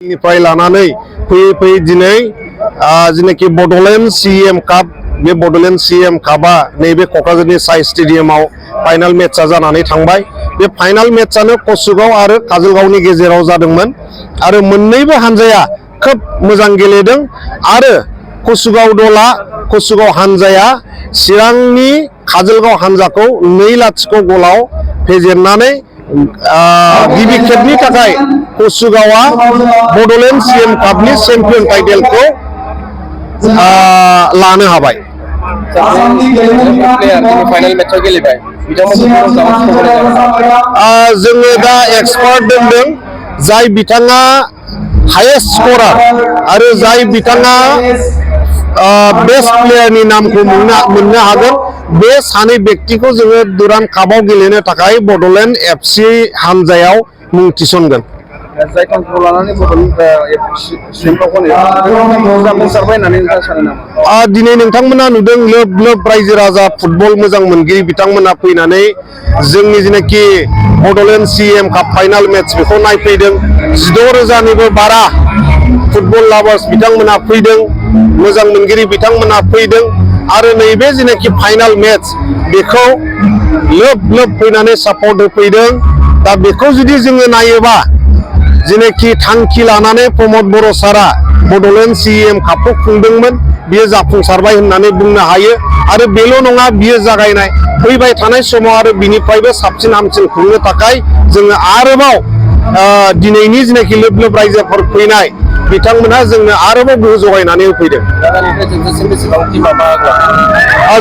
निफ्राय लानानै फैयै फैयै दिनै जेनाखि बड'लेण्ड सीएम काप बे बड'लेण्ड सीएम कापआ नैबे क'क्राझारनि साइ स्टेडियामाव फाइनाल मेचआ जानानै थांबाय। बे फाइनाल मेचआनो कसुगाव आरो काजलगावनि गेजेराव जादोंमोन आरो मोन्नैबो हानजाया खोब मोजां गेलेदों आरो कसुगाव हानजाया चिरांनि काजलगाव हानजाखौ 2-0 गलाव फेजेननानै गिबि खेबनि थाखाय कसुगावआ बड'लेण्ड सीएम कापनि चेम्पियन टाइटेलखौ लानो हाबाय। जोङो दा एक्सपार्ट दोनदों जाय बिथाङा हाइएस्ट स्करार आरो जाय बिथाङा बेस्ट प्लेयारनि नामखौ मोननो हागोन बे सानै व्यक्तिखौ जोङो दुरान्ड कापआव गेलेनो थाखाय बड'लेण्ड एफसि हानजायाव मुं थिसनगोन। दिनै नोंथांमोना नुदों लोब लोब रायजो राजा फुटबल मोजां मोनगिरि बिथांमोना फैनानै जोंनि जेनाखि बड'लेण्ड सीएम काप फाइनाल मेच बेखौ नायफैदों। 16,000निबो बारा फुटबल लाभार्स बिथांमोना फैदों, मोजां मोनगिरि बिथांमोना फैदों आरो नैबे जेनाखि फाइनाल मेच बेखौ लोब लोब फैनानै सापर्ट होफैदों। दा बेखौ जुदि जोङो नायोबा जेनाखि थांखि लानानै प्रमद बर' सारा बड'लेण्ड सीएम कापखौ खुंदोंमोन बियो जाफुंसारबाय होननानै बुंनो हायो आरो बेल' नङा, बियो जागायनाय फैबाय थानाय समाव आरो बिनिफ्रायबो साबसिन हामसिन खुंनो थाखाय जोङो आरोबाव दिनैनि जेनाखि लोब लोब रायजोफोर फैनाय बिथांमोनहा जोंनो आरोबाव गोहो जगायनानै होफैदों।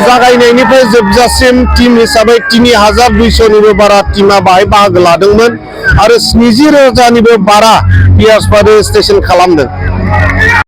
जागायनायनिफ्राय जोबजासिम टीम हिसाबै 3,200निबो बारा टीमा बाहाय बाहागो लादोंमोन आरो 70,000निबो बारा प्लेयार्सफोरा रेजिस्ट्रेसन खालामदों।